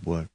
boy.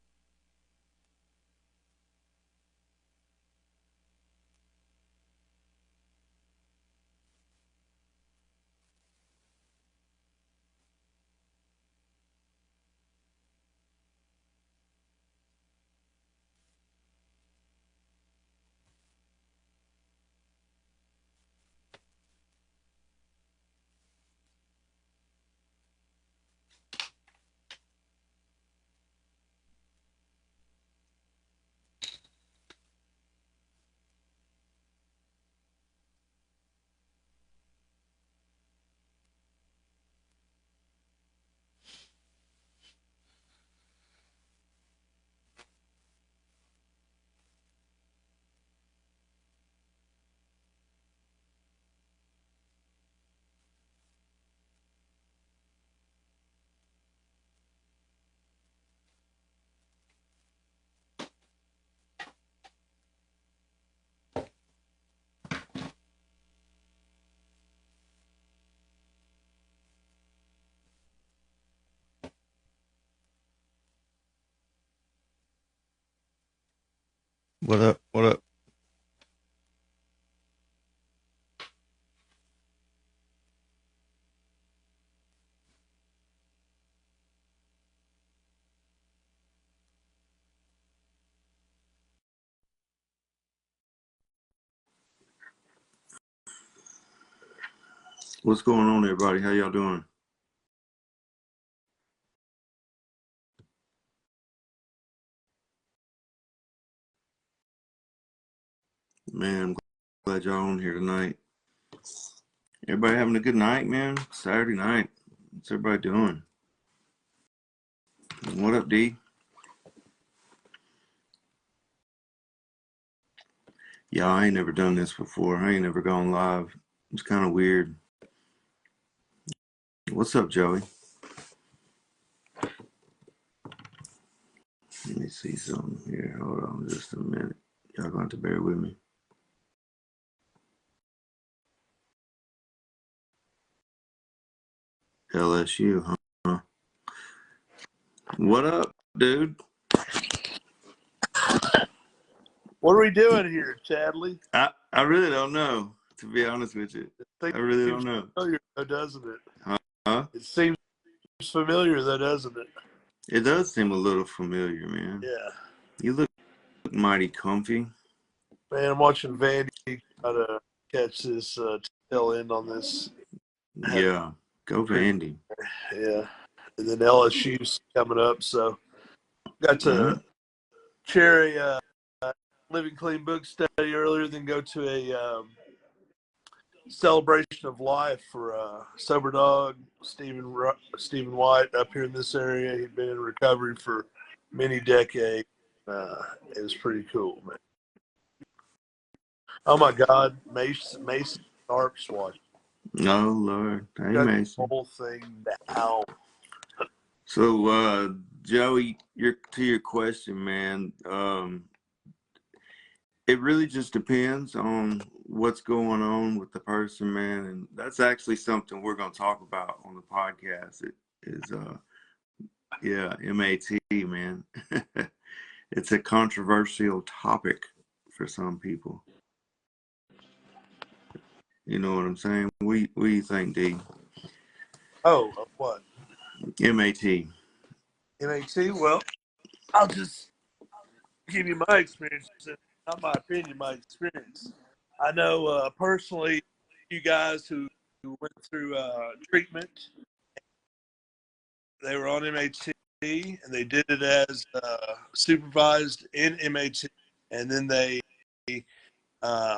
What up? What up? What's going on, everybody? How y'all doing? Man, I'm glad y'all on here tonight. Everybody having a good night, man? Saturday night. What's everybody doing? What up, D? Yeah, I ain't never done this before. I ain't never gone live. It's kind of weird. What's up, Joey? Let me see something here. Hold on just a minute. Y'all going to bear with me. LSU, huh? What up, dude? What are we doing here, Chadley? I really don't know, to be honest with you. I really don't know. Familiar, though, doesn't it? Huh? It seems familiar, though, doesn't it? It does seem a little familiar, man. Yeah. You look mighty comfy. Man, I'm watching Vandy try to catch this tail end on this. Yeah, go Vandy. Yeah. And then LSU's coming up, so got to chair a Living Clean book study earlier, then go to a celebration of life for sober dog Stephen White up here in this area. He'd been in recovery for many decades. It was pretty cool, man. Oh my God, Mason Sharp's watching. Oh Lord, hey Shut Mason. the whole thing down. So Joey, to your question, man. It really just depends on what's going on with the person, man, and that's actually something we're going to talk about on the podcast. It is, yeah, MAT, man. It's a controversial topic for some people. You know what I'm saying? What do you think, D? Oh, what? MAT. MAT? Well, I'll just give you my experience. Not my opinion, my experience. I know personally, you guys who went through treatment, they were on MAT and they did it as supervised in MAT, and then they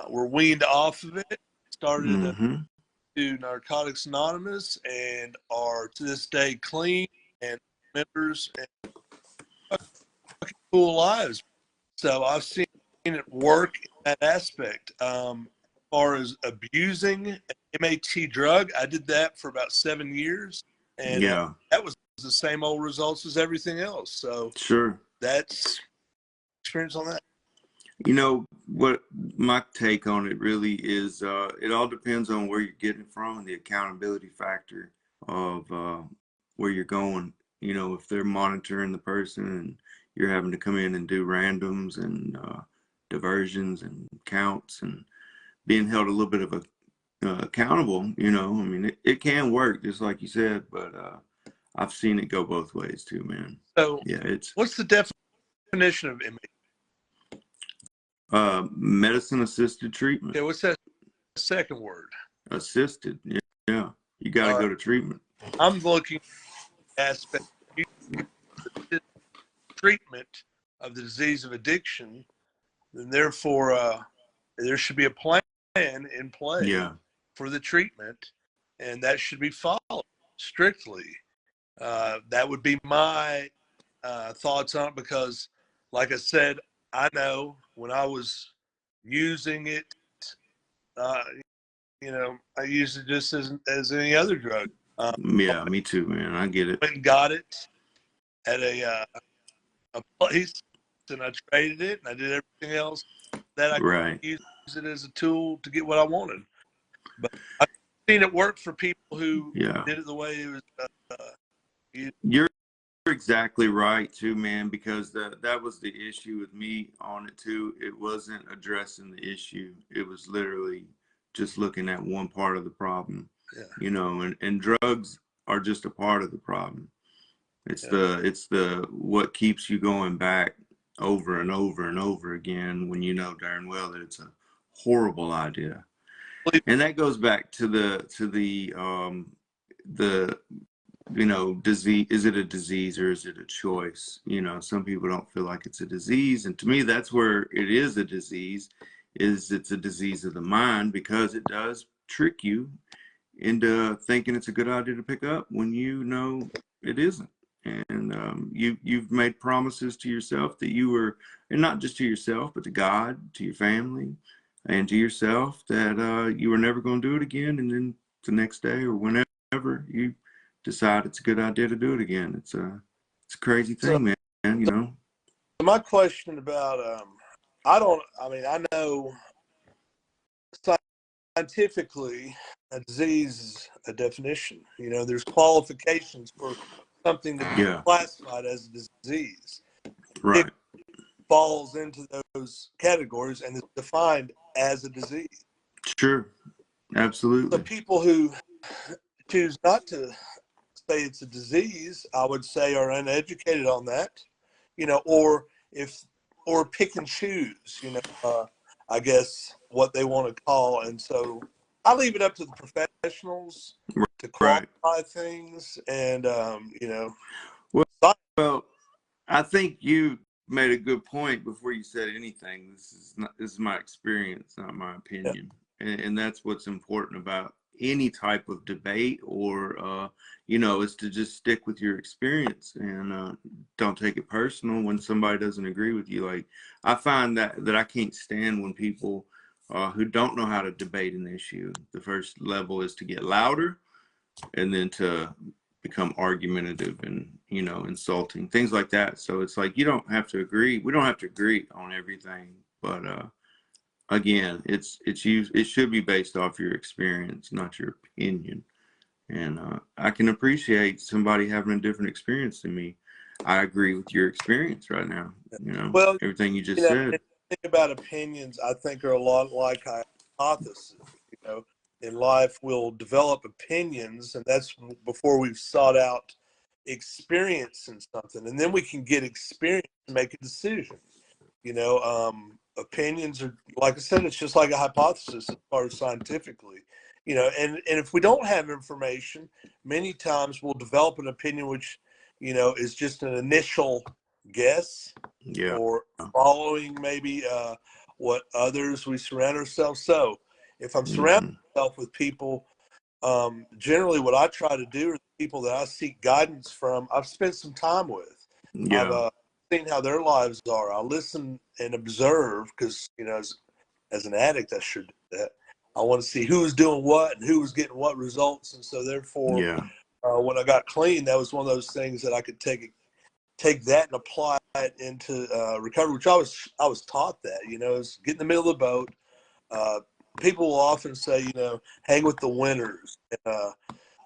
were weaned off of it, started to do Narcotics Anonymous, and are to this day clean and members and fucking cool lives. So I've seen it work in that aspect. As far as abusing an MAT drug, I did that for about 7 years, and Yeah, that was the same old results as everything else. So sure. that's experience on that. You know what my take on it really is, it all depends on where you're getting it from and the accountability factor of where you're going. you know, if they're monitoring the person and you're having to come in and do randoms and diversions and counts and being held a little bit of a accountable, you know, I mean, it can work just like you said, but I've seen it go both ways too, man. So Yeah, it's what's the definition of medicine assisted treatment. Okay, what's that second word? Assisted, yeah. You got to All go right. to treatment. I'm looking at aspect treatment of the disease of addiction, and therefore there should be a plan in play Yeah, for the treatment, and that should be followed strictly. That would be my thoughts on it, because, like I said, I know when I was using it, uh, you know, I used it just as any other drug. yeah, me too, man. I get it. Went and got it at a place, and I traded it, and I did everything else that I could Right. use it as a tool to get what I wanted. But I've seen it work for people who Yeah. did it the way it was used. You're exactly right too, man, because that was the issue with me on it too. It wasn't addressing the issue. It was literally just looking at one part of the problem. Yeah. You know, and drugs are just a part of the problem. It's the what keeps you going back over and over and over again when you know darn well that it's a horrible idea. And that goes back to the you know, disease. Is it a disease or is it a choice? You know, some people don't feel like it's a disease, and to me that's where it is a disease. It's a disease of the mind, because it does trick you into thinking it's a good idea to pick up when you know it isn't. And you've made promises to yourself that you were, and not just to yourself, but to God, to your family, and to yourself, that you were never going to do it again. And then the next day or whenever you decide it's a good idea to do it again, it's a crazy thing, man. You know. My question about I know scientifically a disease is a definition. You know, there's qualifications for something to be classified as a disease. Right. It falls into those categories and is defined as a disease. Sure. Absolutely. The people who choose not to say it's a disease, I would say, are uneducated on that, you know, or pick and choose, you know, I guess what they want to call. And so I leave it up to the professionals to qualify things. And, you know, well, I think you made a good point before you said anything. This is my experience, not my opinion. And that's what's important about any type of debate, or you know, is to just stick with your experience and don't take it personal when somebody doesn't agree with you. Like, I find that I can't stand when people who don't know how to debate an issue, the first level is to get louder and then to become argumentative and, you know, insulting, things like that. So it's like, you don't have to agree. We don't have to agree on everything, but again, it should be based off your experience, not your opinion. And I can appreciate somebody having a different experience than me. I agree with your experience right now. You know, well, everything you just you know, said. Think about opinions, I think, are a lot like hypotheses. You know, in life, we'll develop opinions, and that's before we've sought out experience in something, and then we can get experience to make a decision. You know, opinions are, like I said, it's just like a hypothesis as far as scientifically. You know, and if we don't have information, many times we'll develop an opinion which, you know, is just an initial guess, or following maybe what others we surround ourselves. So if I'm surrounding myself with people, generally what I try to do are the people that I seek guidance from, I've spent some time with. I've seen how their lives are. I listen and observe, because, you know, as an addict, I should do that. I want to see who's doing what and who was getting what results. And so therefore, when I got clean, that was one of those things that I could take that and apply it into recovery, which I was taught that, you know, is get in the middle of the boat. People will often say, you know, hang with the winners. And,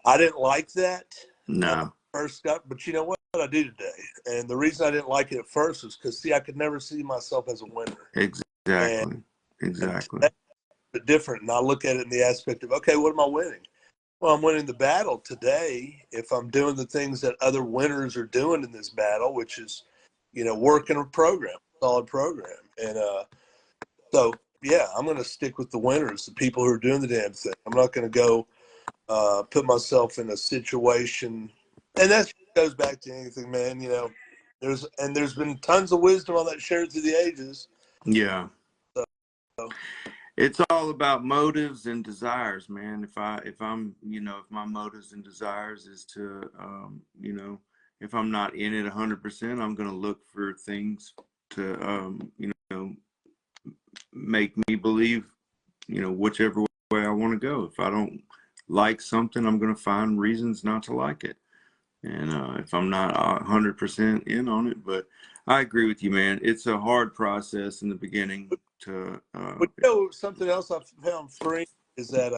I didn't like that. No. First got, but you know what? I do today. And the reason I didn't like it at first was because, see, I could never see myself as a winner. Exactly. And Exactly. that's a bit different. And I look at it in the aspect of, okay, what am I winning? Well, I'm winning the battle today if I'm doing the things that other winners are doing in this battle, which is, working a program, solid program. And so, yeah, I'm going to stick with the winners, the people who are doing the damn thing. I'm not going to go put myself in a situation. And that goes back to anything, man. There's been tons of wisdom on that shared through the ages. Yeah. So, it's all about motives and desires, man. If I'm, if my motives and desires is to, if I'm not in it 100%, I'm going to look for things to, make me believe, whichever way I want to go. If I don't like something, I'm going to find reasons not to like it. And if I'm not 100% in on it, but I agree with you, man. It's a hard process in the beginning to. But something else I found free is that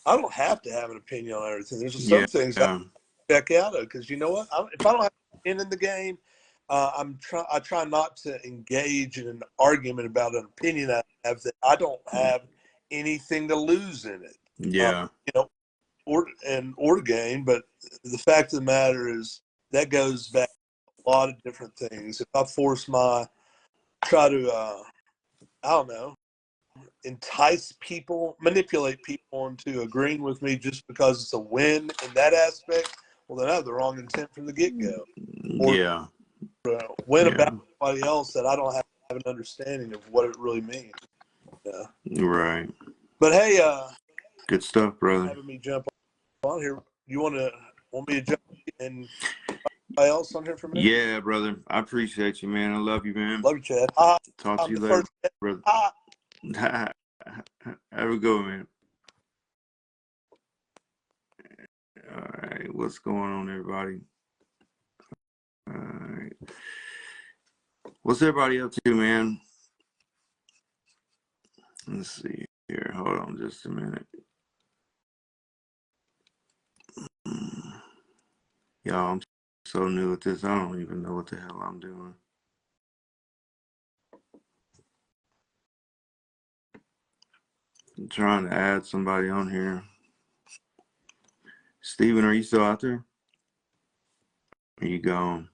I don't have to have an opinion on everything. There's some things I check out of because you know what? If I don't have an opinion in the game, I try not to engage in an argument about an opinion I have that I don't have anything to lose in it. Yeah. Or to gain, but the fact of the matter is that goes back to a lot of different things. If I try to I don't know, entice people, manipulate people into agreeing with me just because it's a win in that aspect, well, then I have the wrong intent from the get-go. Or win about somebody else that I don't have an understanding of what it really means. Yeah. Right. But hey, good stuff, brother. Having me jump on here. You want me to jump and anybody else on here for me? Yeah, brother. I appreciate you, man. I love you, man. Love you, Chad. Talk to you later, brother. Have a good one, man. All right. What's going on, everybody? All right. What's everybody up to, man? Let's see here. Hold on just a minute. Y'all, I'm so new at this. I don't even know what the hell I'm doing. I'm trying to add somebody on here. Steven, are you still out there? Are you gone?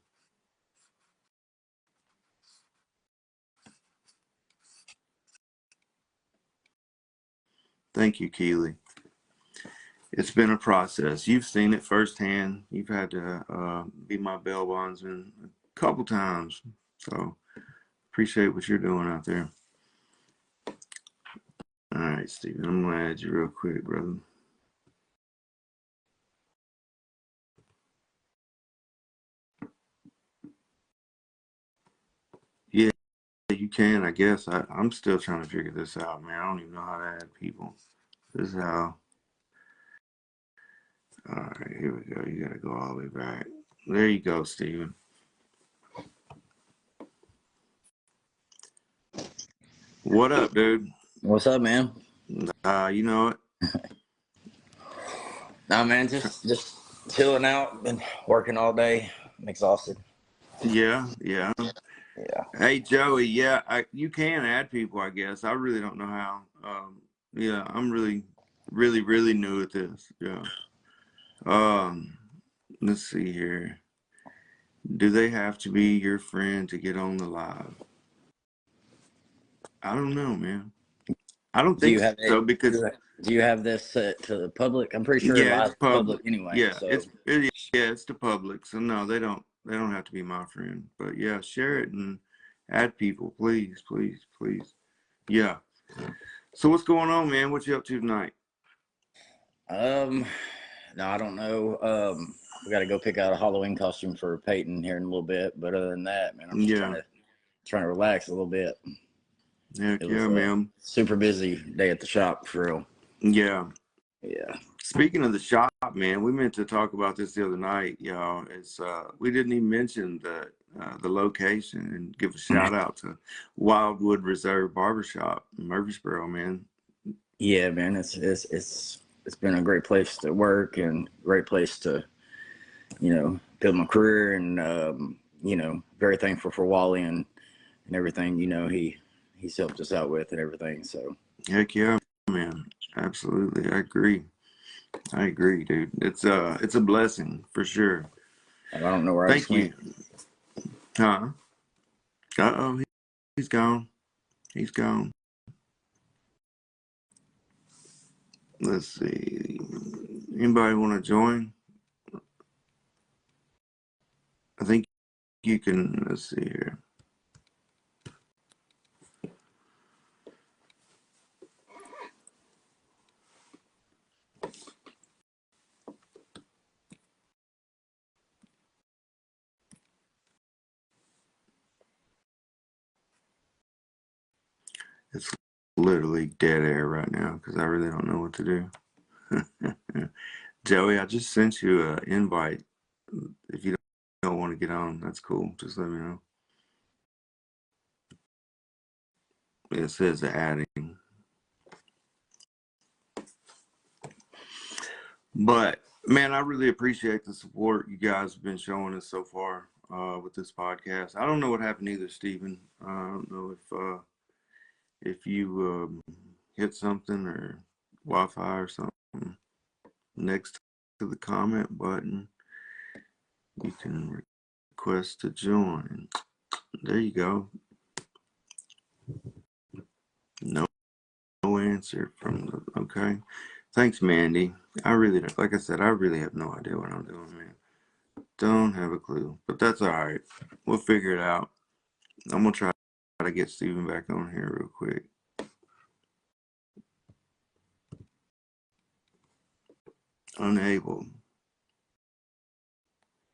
Thank you, Keely. It's been a process. You've seen it firsthand. You've had to be my bail bondsman a couple times. So appreciate what you're doing out there. All right, Steven, I'm going to add you real quick, brother. Yeah, you can, I guess. I'm still trying to figure this out, man. I don't even know how to add people. This is how. All right, here we go. You got to go all the way back. There you go, Steven. What up, dude? What's up, man? You know it. No, man, just chilling out. Been working all day. I'm exhausted. Yeah. Yeah. Hey, Joey. Yeah, you can add people, I guess. I really don't know how. Yeah, I'm really new at this. Yeah. Let's see here. Do they have to be your friend to get on the live? I don't know, man. I don't think so because. Do you have this to the public? I'm pretty sure Yeah, live it's public anyway. Yeah, so. it's the public. So no, they don't have to be my friend. But yeah, share it and add people, please. Yeah. So what's going on, man? What you up to tonight? No, I don't know. We got to go pick out a Halloween costume for Peyton here in a little bit. But other than that, man, I'm just trying to relax a little bit. Heck yeah, man. Super busy day at the shop for real. Yeah. Yeah. Speaking of the shop, man, we meant to talk about this the other night, y'all. It's we didn't even mention the location and give a shout out to Wildwood Reserve Barbershop in Murfreesboro, man. Yeah, man, it's been a great place to work and great place to, build my career, and very thankful for Wally and everything. He's helped us out with and everything. So heck yeah, man, absolutely, I agree, dude. It's a blessing for sure. I don't know where I just Thank you. went. Huh? Uh-oh, he's gone. He's gone. Let's see. Anybody want to join? I think you can. Let's see here. It's literally dead air right now because I really don't know what to do. Joey, I just sent you an invite. If you don't want to get on, that's cool. Just let me know. It says adding. But man, I really appreciate the support you guys have been showing us so far with this podcast. I don't know what happened either, Stephen. I don't know if you hit something or Wi-Fi or something next to the comment button. You can request to join. There you go. No answer from the, okay. Thanks, Mandy. I really, like I said, I really have no idea what I'm doing, man. Don't have a clue, but that's all right. We'll figure it out. I'm gonna try to get Steven back on here real quick. Unable.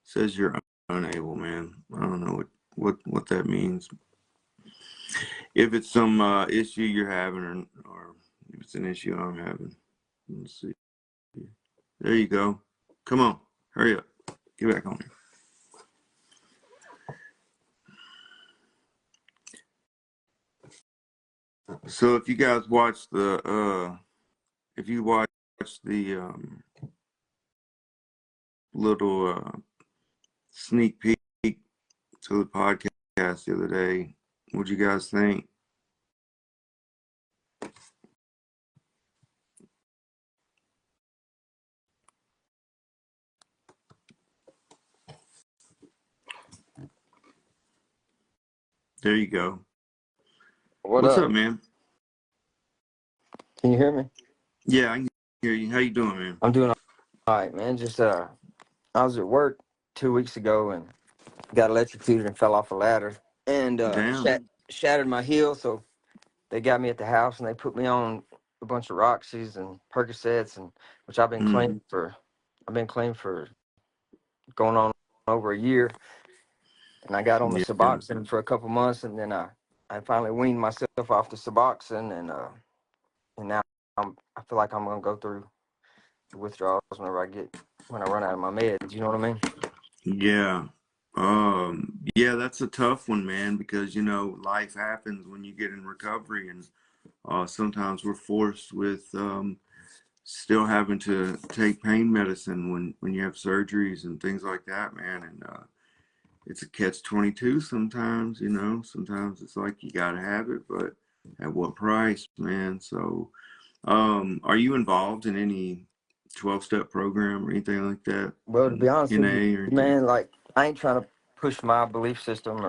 Says you're unable, man. I don't know what that means. If it's some issue you're having, or if it's an issue I'm having. Let's see. There you go. Come on, hurry up. Get back on here. So if you guys watch the little sneak peek to the podcast the other day, what'd you guys think? There you go. What's up, man? Can you hear me? Yeah, I can hear you. How you doing, man? I'm doing all right, man. Just I was at work 2 weeks ago and got electrocuted and fell off a ladder and Damn. shattered my heel. So they got me at the house and they put me on a bunch of Roxys and Percocets, and which I've been clean for. I've been clean for going on over a year, and I got on the Yeah. Suboxone for a couple months, and then I finally weaned myself off the Suboxone, and now I feel like I'm gonna go through the withdrawals when I run out of my meds. You know what I mean? Yeah. Yeah, that's a tough one, man, because life happens when you get in recovery, and sometimes we're forced with still having to take pain medicine when you have surgeries and things like that, man. And it's a catch-22 sometimes, sometimes it's like you gotta have it, but at what price, man? So are you involved in any 12-step program or anything like that? Well, to be honest with NA you, or anything? man, like I ain't trying to push my belief system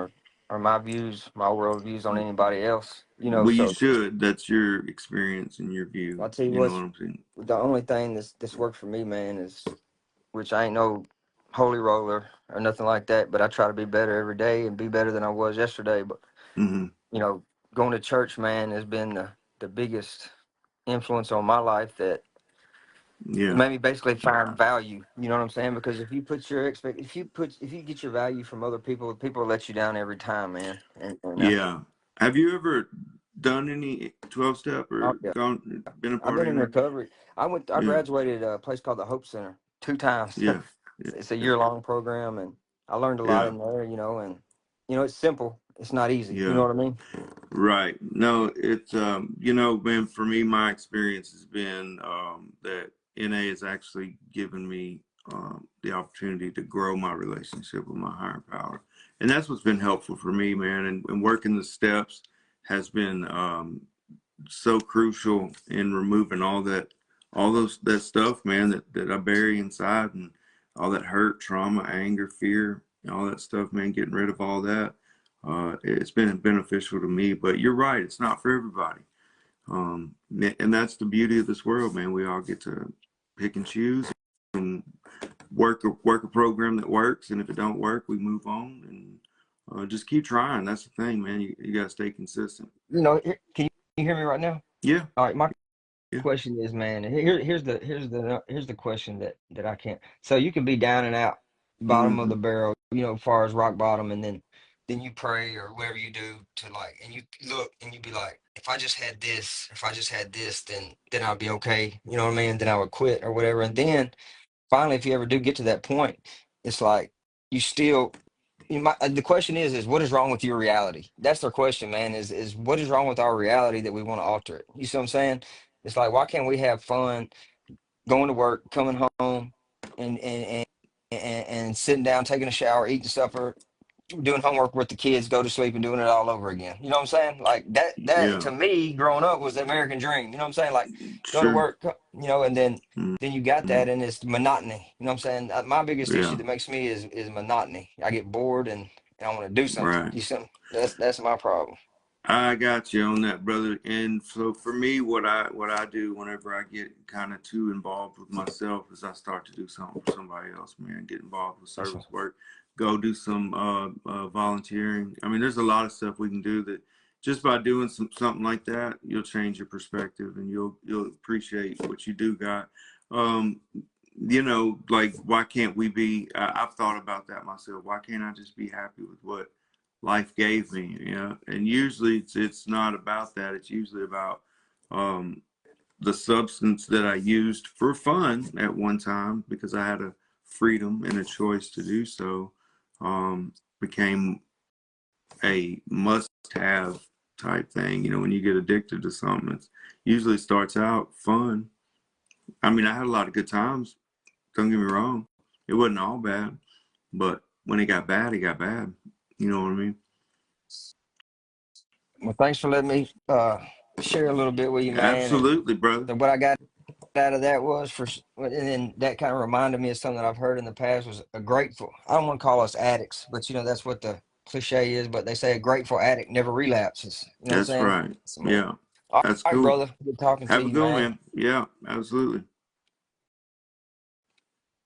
or my views, my world views on anybody else. Well, you So should. That's your experience and your view. I'll tell you You know what what's I'm saying? the only thing that's worked for me, man, is which I ain't no holy roller or nothing like that, but I try to be better every day and be better than I was yesterday. But Mm-hmm. Going to church, man, has been the biggest influence on my life that it Yeah. made me basically find value. You know what I'm saying? Because if you get your value from other people, people will let you down every time, man. And Yeah. Have you ever done any 12-step or yeah, been a I've part been of in any? recovery. I Yeah. graduated at a place called the Hope Center 2 times. Yeah. It's a Yeah. year-long program, and I learned a lot Yeah. in there. And it's simple. It's not easy. You know Yeah. what I mean? Right. No, it's man, for me, my experience has been that NA has actually given me the opportunity to grow my relationship with my higher power. And that's what's been helpful for me, man. And working the steps has been so crucial in removing that stuff, man, that I bury inside, and all that hurt, trauma, anger, fear, all that stuff, man, getting rid of all that. It's been beneficial to me. But you're right, it's not for everybody. And that's the beauty of this world, man. We all get to pick and choose and work a program that works, and if it don't work, we move on and just keep trying. That's the thing, man. You got to stay consistent. You know, can you hear me right now? Yeah. All right, my question is, man, here's the question that I can't. So you can be down and out, bottom of the barrel, you know, as far as rock bottom, and then you pray or whatever you do to, like, and you look and you be like, if I just had this, then I'll be okay. You know what I mean? Then I would quit or whatever. And then finally, if you ever do get to that point, it's like you still. The question is what is wrong with your reality? That's their question, man. Is what is wrong with our reality that we want to alter it? You see what I'm saying? It's like, why can't we have fun going to work, coming home, and sitting down, taking a shower, eating supper, doing homework with the kids, go to sleep, and doing it all over again? You know what I'm saying? Like that to me, growing up, was the American dream. You know what I'm saying? Like, go to work, you know, and then you got that, and it's monotony. You know what I'm saying? My biggest issue that makes me is monotony. I get bored and I want to do something. Right. You see, that's my problem. I got you on that, brother. And so for me, what I do whenever I get kind of too involved with myself is I start to do something for somebody else, man. Get involved with service work, go do some volunteering. I mean, there's a lot of stuff we can do that just by doing something like that, you'll change your perspective and you'll appreciate what you do got. You know, like, why can't we be? I've thought about that myself. Why can't I just be happy with what life gave me? You know, and usually it's not about that. It's usually about the substance that I used for fun at one time, because I had a freedom and a choice to do so, became a must-have type thing. You know, when you get addicted to something, it usually starts out fun. I mean, I had a lot of good times. Don't get me wrong. It wasn't all bad, but when it got bad, it got bad. You know what I mean? Well, thanks for letting me share a little bit with you, man. Absolutely, brother. And what I got out of that was and then that kind of reminded me of something that I've heard in the past, was a grateful. I don't want to call us addicts, but you know, that's what the cliche is. But they say a grateful addict never relapses. You know That's what I'm saying? right. So, yeah. All That's right, cool. brother. Good talking Have to a you, good man. one. Yeah, absolutely.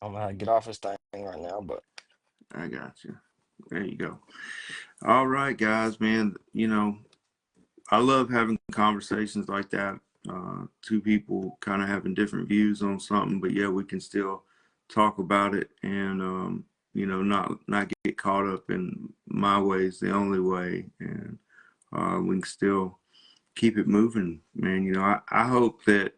I don't know how to get off this thing right now, but I got you. There you go. All right, guys, man. You know, I love having conversations like that. Two people kind of having different views on something, but yeah, we can still talk about it, and you know, not get caught up in my way's the only way, and we can still keep it moving, man. You know, I hope that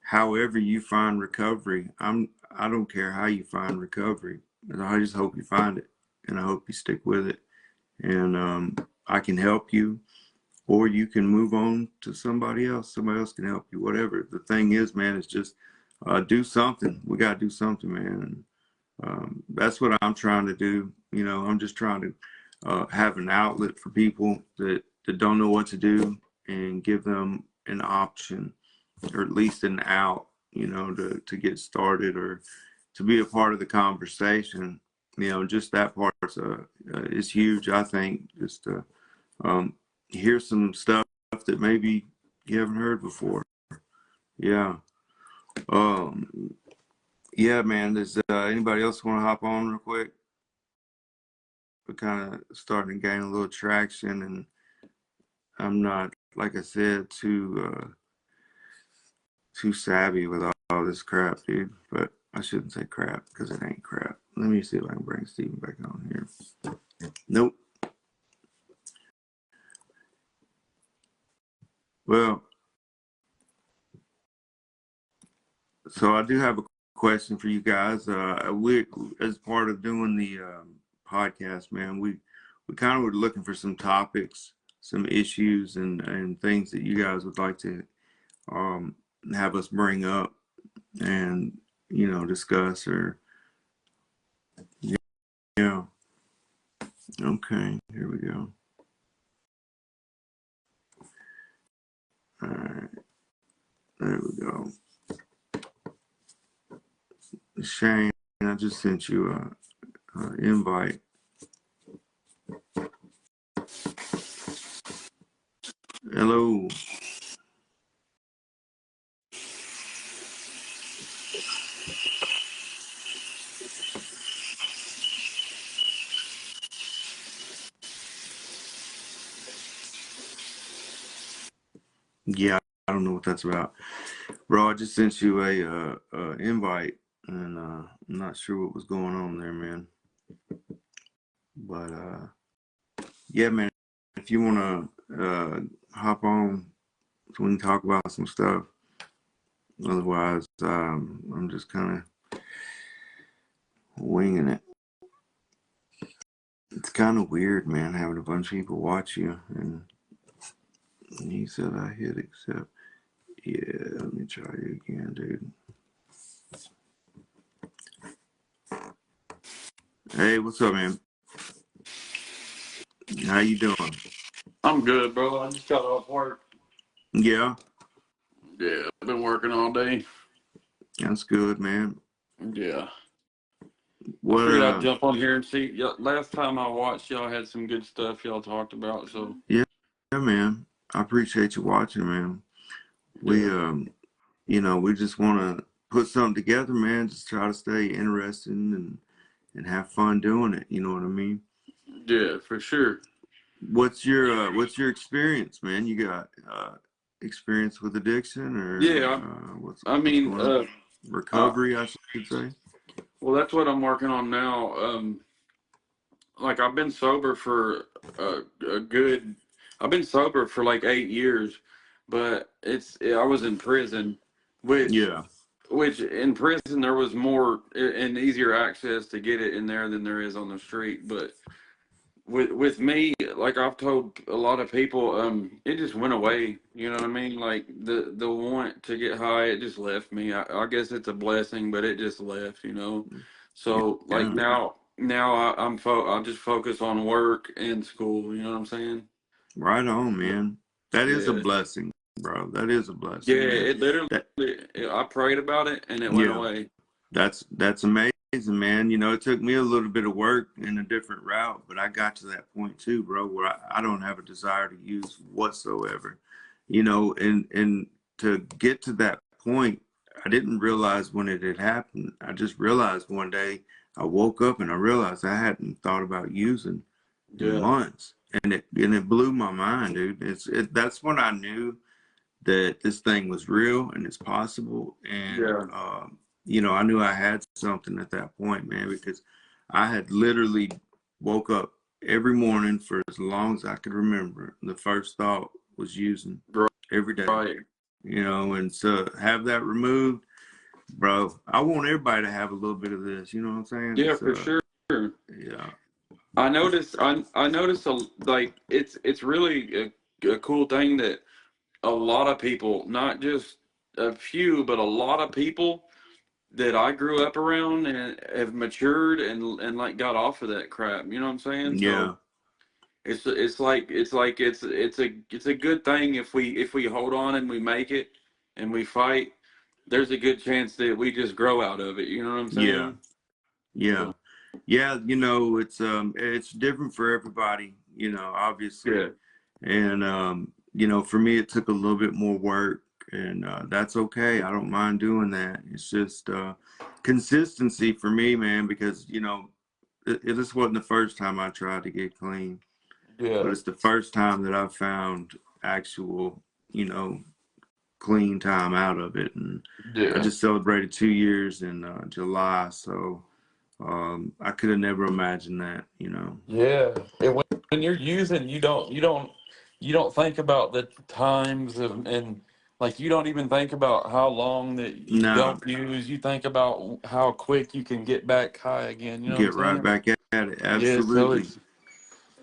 however you find recovery, I don't care how you find recovery. I just hope you find it, and I hope you stick with it, and I can help you, or you can move on to somebody else. Somebody else can help you, whatever. The thing is, man, is just do something. We got to do something, man. And that's what I'm trying to do. You know, I'm just trying to have an outlet for people that don't know what to do, and give them an option, or at least an out, you know, to get started, or to be a part of the conversation. You know, just that part is huge, I think, just to hear some stuff that maybe you haven't heard before. Yeah. Yeah, man. Does anybody else want to hop on real quick? We're kind of starting to gain a little traction, and I'm not, like I said, too savvy with all this crap, dude. But I shouldn't say crap, because it ain't crap. Let me see if I can bring Steven back on here. Nope. Well, so I do have a question for you guys. We, as part of doing the podcast, man, we kind of were looking for some topics, some issues, and things that you guys would like to have us bring up and, you know, discuss, or Yeah. Okay. Here we go. All right. There we go. Shane, I just sent you a invite. Hello. Yeah, I don't know what that's about. Bro, I just sent you a invite, and I'm not sure what was going on there, man. But yeah, man, if you want to hop on so we can talk about some stuff. Otherwise, I'm just kind of winging it. It's kind of weird, man, having a bunch of people watch you. And he said I hit accept. Yeah, let me try you again, dude. Hey, what's up, man? How you doing? I'm good, bro. I just got off work. Yeah, Yeah, I've been working all day. that's good, man. Yeah. I What figured I'd jump on here and see. Last time I watched, y'all had some good stuff y'all talked about. So yeah, man. I appreciate you watching, man. We yeah, we just want to put something together, man. Just try to stay interested and have fun doing it. You know what I mean? yeah, for sure. What's your experience, man? You got experience with addiction or Yeah, what's I what's mean, going on? uh, Recovery, I should say. well, that's what I'm working on now. Like I've been sober for a good. I've been sober for like 8 years, but I was in prison, which Yeah, which in prison there was more and easier access to get it in there than there is on the street. But with me, like I've told a lot of people, it just went away. You know what I mean? Like the want to get high, it just left me. I guess it's a blessing, but it just left. So like yeah. now I just focus on work and school. You know what I'm saying? Right on, man. That is a Yeah, blessing, bro. That is a yeah. blessing, man. It literally. That I prayed about it and it went yeah. away. That's amazing, man. It took me a little bit of work in a different route, but I got to that point too, bro, where I don't have a desire to use whatsoever. And to get to that point, I didn't realize when it had happened. I just realized one day I woke up and I realized I hadn't thought about using in Yeah, months. And it blew my mind, dude. That's when I knew that this thing was real and it's possible. And, yeah, I knew I had something at that point, man, because I had literally woke up every morning for as long as I could remember. The first thought was using every day, right. and so have that removed, bro. I want everybody to have a little bit of this, you know what I'm saying? Yeah, It's, for sure. yeah, I noticed like it's really a cool thing that a lot of people, not just a few, but a lot of people that I grew up around and have matured and like got off of that crap. You know what I'm saying? yeah, So it's a good thing if we hold on and we make it and we fight. There's a good chance that we just grow out of it. You know what I'm yeah, saying? yeah. So Yeah, it's different for everybody, yeah, obviously. And for me it took a little bit more work, and that's okay. I don't mind doing that. It's just consistency for me, man, because this wasn't the first time I tried to get clean, but yeah, it's the first time that I've found actual, clean time out of it. And I yeah. just celebrated 2 years in July, so I could have never imagined that. Yeah, and when you're using, you don't think about the times and like you don't even think about how long that you No, don't use. You think about how quick you can get back high again. You know what I'm get right saying? back at it. Yeah.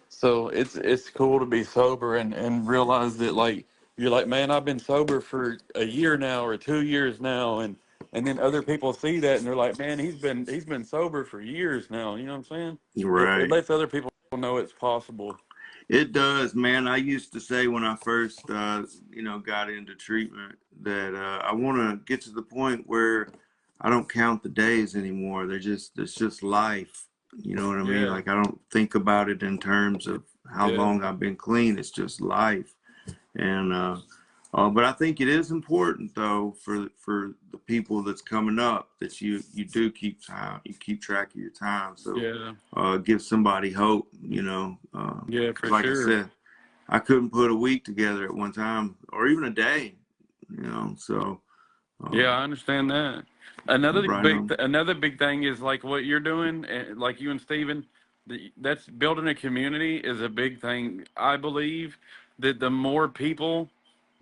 So Absolutely. it's cool to be sober and realize that like you're like, man, I've been sober for a year now or 2 years now, and and then other people see that and they're like, man, he's been sober for years now. You know what I'm saying? It Right. lets other people know it's possible. It does, man. I used to say when I first, got into treatment that I want to get to the point where I don't count the days anymore. It's just life. You know what I mean? Yeah. Like I don't think about it in terms of how Yeah. long I've been clean. It's just life. And but I think it is important though for the people that's coming up that you do keep time, you keep track of your time. So Yeah. give somebody hope, Yeah, 'cause for like I sure. said, I couldn't put a week together at one time or even a day, so Yeah, I understand that. right on. Another big thing is like what you're doing, like you and Steven, that's building a community is a big thing. I believe that the more people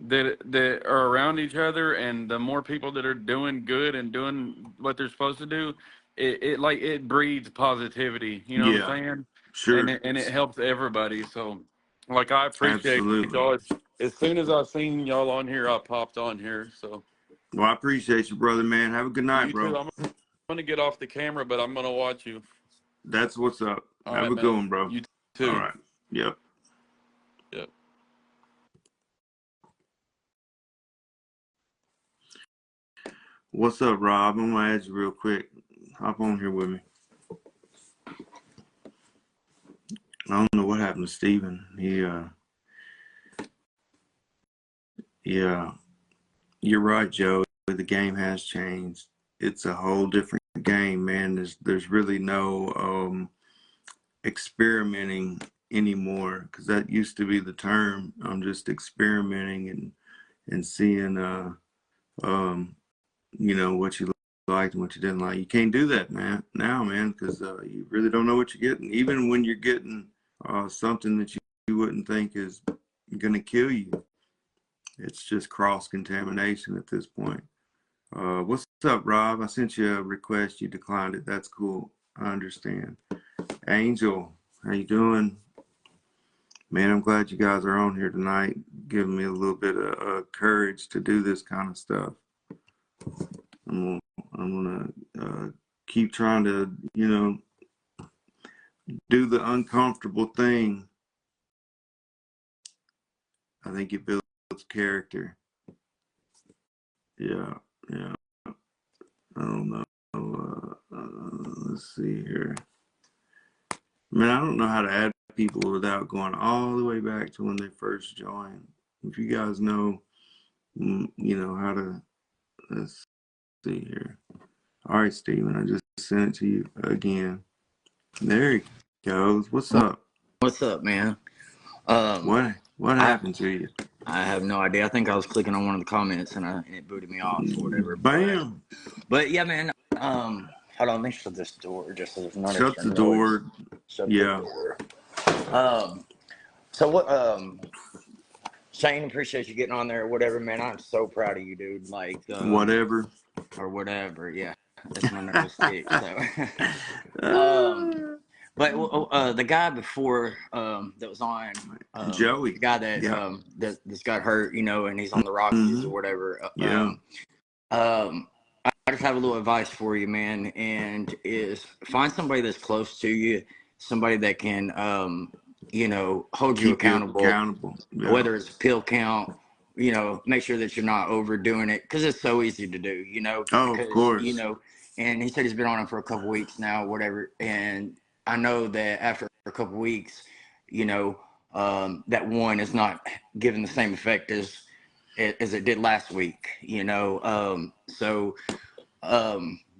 that are around each other and the more people that are doing good and doing what they're supposed to do, it breeds positivity. You know what Yeah, I'm saying? sure. And it helps everybody. So, like I appreciate Absolutely. y'all. As soon as I seen y'all on here, I popped on here. So. Well, I appreciate you, brother, man. Have a good night, You too. bro. I'm gonna get off the camera, but I'm gonna watch you. That's what's up. All Have right, a good man. one, bro. You All too. right. Yep. Yep. What's up, Rob? I'm gonna add you real quick. Hop on here with me. I don't know what happened to Steven. Yeah, you're right, Joe. The game has changed. It's a whole different game, man. There's really no experimenting anymore, because that used to be the term. I'm just experimenting and seeing what you liked and what you didn't like. You can't do that, man, now, man, because you really don't know what you're getting. Even when you're getting something that you wouldn't think is going to kill you, it's just cross-contamination at this point. What's up, Rob? I sent you a request. You declined it. That's cool. I understand. Angel, how you doing? Man, I'm glad you guys are on here tonight, giving me a little bit of courage to do this kind of stuff. I'm gonna keep trying to, do the uncomfortable thing. I think it builds character. Yeah, yeah. I don't know. Let's see here. Man, I don't know how to add people without going all the way back to when they first joined. If you guys know, how to, let's see here. All right, Steven, I just sent it to you again. There he goes. What's up? What's up, man? What happened to you? I have no idea. I think I was clicking on one of the comments and it booted me off or whatever. Bam. But yeah, man. Hold on, let me shut this door just so there's not Shut extra the noise. door. Shut Yeah. the door. So what? Shane, appreciate you getting on there or whatever, man. I'm so proud of you, dude. Like Whatever. or whatever. Yeah, that's my nervous tick. So, but the guy before that was on, Joey, the guy that that's got hurt, and he's on the Rockies or whatever. Yeah. I just have a little advice for you, man, and is find somebody that's close to you, somebody that can, hold you accountable. Yeah. Whether it's pill count, make sure that you're not overdoing it, because it's so easy to do, Oh, of course. and he said he's been on it for a couple weeks now, whatever. And I know that after a couple weeks, that one is not giving the same effect as it did last week, so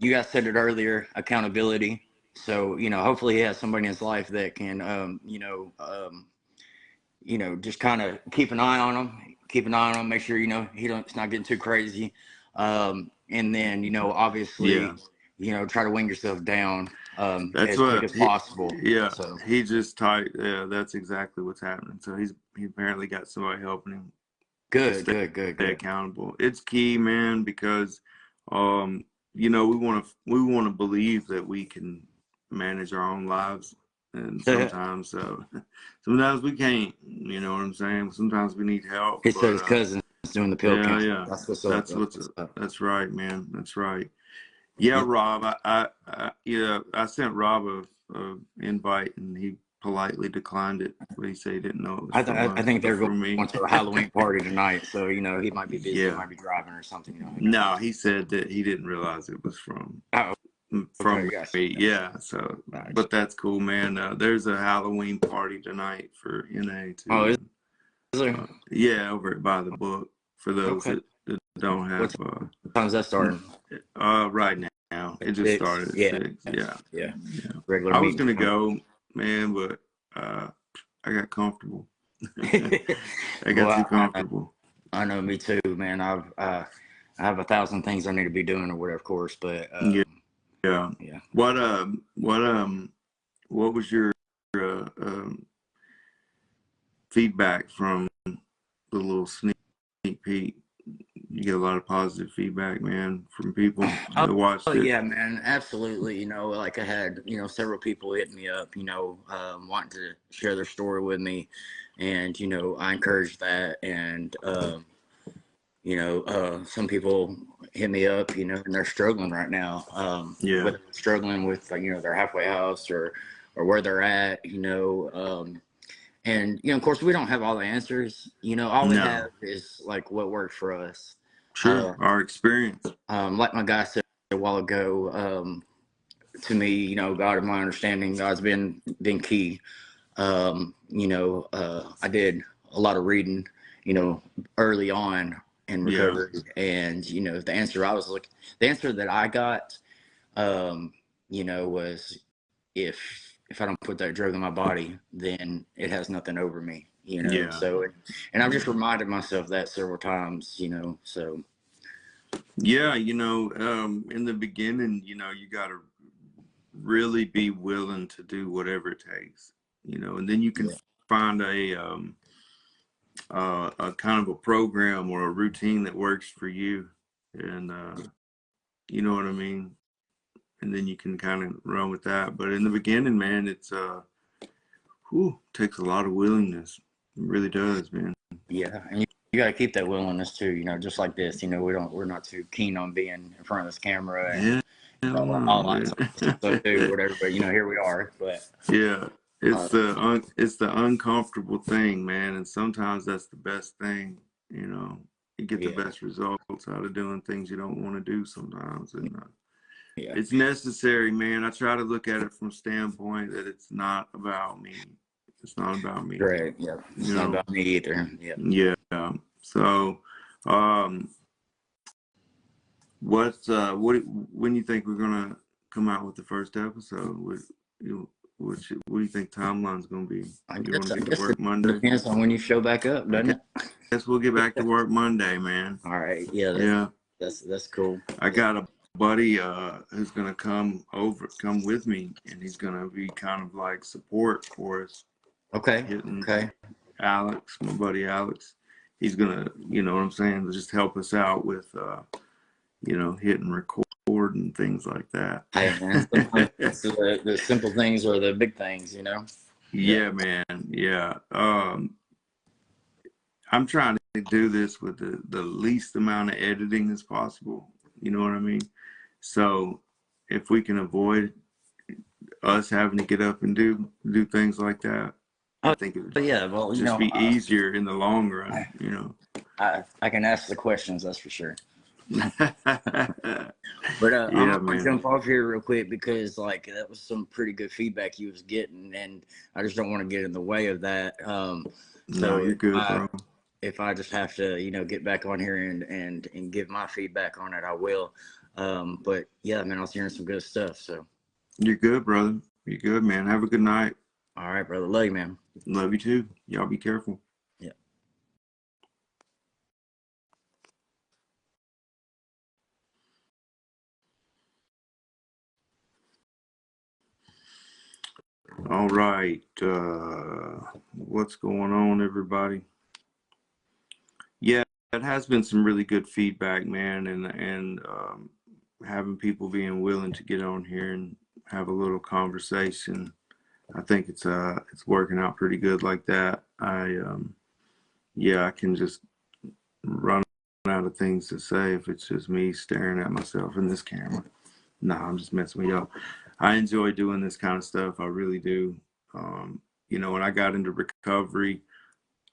you guys said it earlier, accountability. So, hopefully he has somebody in his life that can, just kind of keep an eye on him, make sure, it's not getting too crazy. And then, obviously, try to wing yourself down, That's as what quick as possible. Yeah. So He just tight. Yeah, that's exactly what's happening. So he apparently got somebody helping him to stay accountable. It's key, man, because we want to believe that we can manage our own lives, and sometimes we can't. You know what I'm saying? Sometimes we need help. He said his cousin doing the pill Yeah, count. yeah. That's what's up. That's right, man. That's right. Yeah, Yeah. Rob. I sent Rob a invite, and he politely declined it. But he said he didn't know it was from I us think or they're from me. going to a Halloween party tonight, so you know he might be busy. He Yeah. might be driving or something. You know. No, he said that he didn't realize it was from Oh, okay, yes. me. Yeah. So, but that's cool, man. There's a Halloween party tonight for NA too. Oh, is there? Yeah, over at By the Book for those Okay. that don't What have. time's that starting? Right now, it just 6? started at Yeah. 6. Yeah. Yeah. Yeah. Regular I was meeting. gonna go, man, but I got comfortable. I got too comfortable. I know, me too, man. I have 1,000 things I need to be doing or whatever, of course, but Yeah. Yeah. yeah. What was your feedback from the little sneak peek? You get a lot of positive feedback, man, from people that watched Oh it. yeah, man, absolutely. You know, like I had, you know, several people hit me up, you know, wanting to share their story with me, and you know, I encourage that. And you know, some people hit me up, you know, and they're struggling right now. Yeah. Whether they're struggling with, like, you know, their halfway house or where they're at, you know. And you know, of course, we don't have all the answers. You know, all we No. have is like what worked for us. Sure. Our experience. Like my guy said a while ago, to me, you know, God, in my understanding, God's been key. You know, I did a lot of reading, you know, early on in recovery, and you know, the answer that I got, you know, was if I don't put that drug in my body, then it has nothing over me, you know. Yeah. So, and I've just reminded myself that several times, you know. So, yeah, you know, in the beginning, you know, you got to really be willing to do whatever it takes, you know, and then you can find a kind of a program or a routine that works for you, and you know what I mean, and then you can kind of run with that. But in the beginning, man, it's takes a lot of willingness. It really does, man. yeah, and you got to keep that willingness too, you know, just like this, you know, we're not too keen on being in front of this camera and all that stuff too, whatever. But you know, here we are. But yeah, it's the uncomfortable thing, man, and sometimes that's the best thing. You know, you get the best results out of doing things you don't want to do sometimes, and it's necessary, man. I try to look at it from a standpoint that it's not about me. It's not about me. Right. Yeah. It's not about me either. Yeah. Yeah. So, when you think we're gonna come out with the first episode? What do you think timeline's gonna be? You want to get to work Monday? Depends on when you show back up, doesn't it? Guess we'll get back to work Monday, man. All right. Yeah. That's cool. I got a buddy who's gonna come with me, and he's gonna be kind of like support for us. Okay. Alex, my buddy Alex, he's gonna, you know what I'm saying, just help us out with you know, hitting record and things like that. Hey, man, the simple things are the big things, you know. Yeah, man. Yeah. I'm trying to do this with the least amount of editing as possible. You know what I mean? So if we can avoid us having to get up and do things like that, I think it would just be easier in the long run, you know. I can ask the questions, that's for sure. But yeah, I'm gonna jump off here real quick because like that was some pretty good feedback you was getting, and I just don't want to get in the way of that. No, you're good, bro. If I just have to, you know, get back on here and give my feedback on it, I will. But yeah, man, I was hearing some good stuff. So you're good, brother. You're good, man. Have a good night. All right, brother. Love you, man. Love you too. Y'all be careful. Yeah. All right. What's going on, everybody? Yeah, it has been some really good feedback, man, and having people being willing to get on here and have a little conversation. I think it's working out pretty good like that. I can just run out of things to say if it's just me staring at myself in this camera. Nah, I'm just messing with y'all. I enjoy doing this kind of stuff. I really do. You know, when I got into recovery,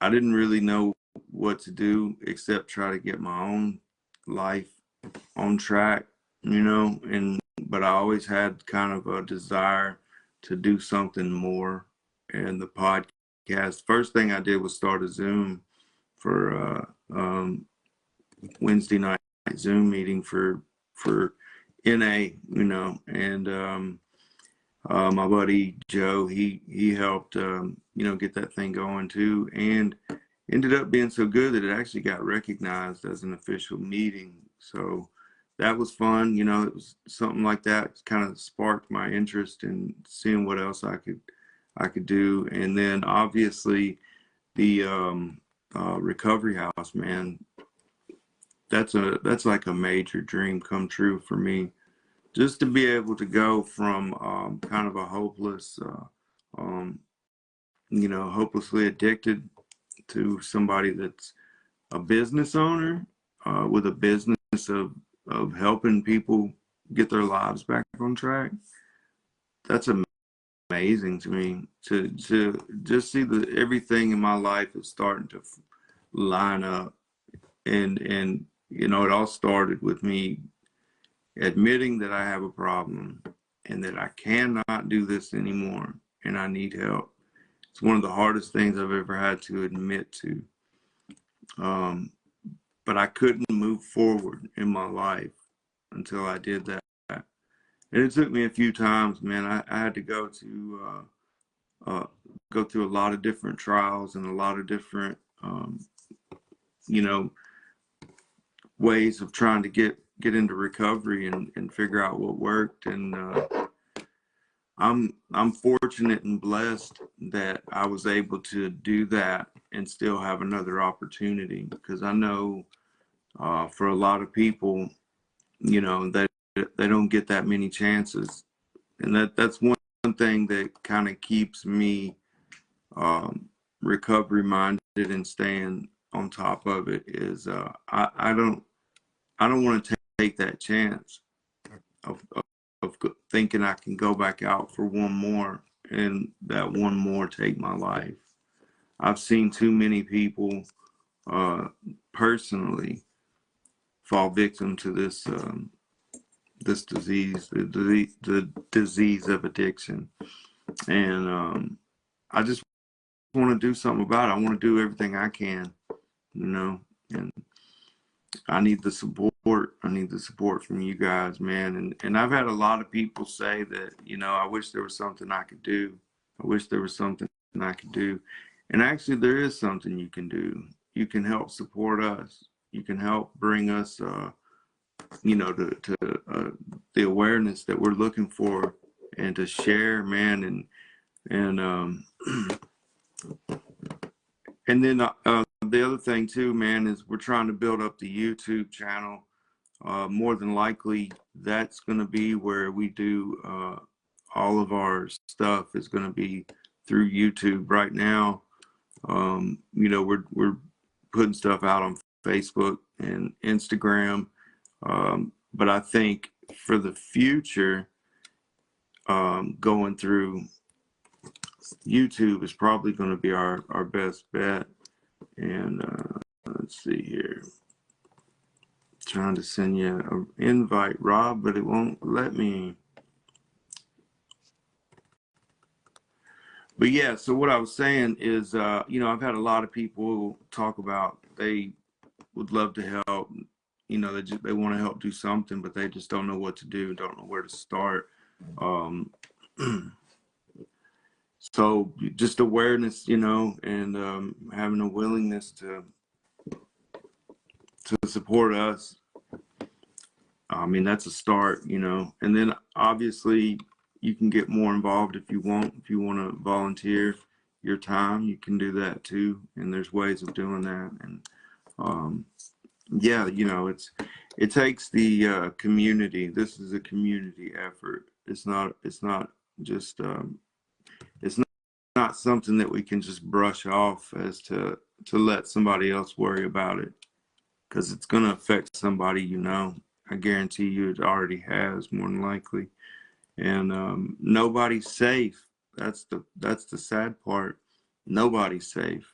I didn't really know what to do except try to get my own life on track, you know, but I always had kind of a desire to do something more. And the podcast, first thing I did was start a Zoom for Wednesday night Zoom meeting for NA, you know, and my buddy Joe, he helped you know, get that thing going too, and ended up being so good that it actually got recognized as an official meeting. So that was fun, you know. It was something like that kind of sparked my interest in seeing what else I could do. And then obviously the recovery house, man, that's like a major dream come true for me, just to be able to go from kind of a hopeless um, you know, hopelessly addicted, to somebody that's a business owner with a business of helping people get their lives back on track. That's amazing to me, to just see that everything in my life is starting to line up. And you know, it all started with me admitting that I have a problem and that I cannot do this anymore and I need help. It's one of the hardest things I've ever had to admit to. But I couldn't move forward in my life until I did that. And it took me a few times, man. I had to go through a lot of different trials and a lot of different, you know, ways of trying to get into recovery and figure out what worked. And I'm fortunate and blessed that I was able to do that and still have another opportunity, because I know for a lot of people, you know, that they don't get that many chances. And that's one thing that kind of keeps me recovery minded and staying on top of it is I don't want to take that chance of thinking I can go back out for one more and that one more take my life. I've seen too many people personally fall victim to this this disease, the disease of addiction. And I just want to do something about it. I want to do everything I can, you know, and I need the support. I need the support from you guys, man. And I've had a lot of people say that, you know, I wish there was something I could do. I wish there was something I could do. And actually there is something you can do. You can help support us. You can help bring us, you know, to the awareness that we're looking for, and to share, man. And and then the other thing too, man, is we're trying to build up the YouTube channel. More than likely, that's going to be where we do all of our stuff is going to be through YouTube. Right now, you know, we're putting stuff out on Facebook and Instagram, but I think for the future, going through YouTube is probably going to be our best bet. And let's see here. Trying to send you an invite, Rob, but it won't let me. But yeah, so what I was saying is, you know, I've had a lot of people talk about they would love to help. You know, they want to help do something, but they just don't know what to do, don't know where to start. So just awareness, you know, and having a willingness to support us. I mean, that's a start, you know. And then obviously you can get more involved if you want. If you want to volunteer your time, you can do that too. And there's ways of doing that. And yeah, you know, it takes the community. This is a community effort. It's not just it's not something that we can just brush off as to let somebody else worry about it. because it's going to affect somebody, you know. I guarantee you it already has, more than likely. And nobody's safe. That's the sad part. Nobody's safe.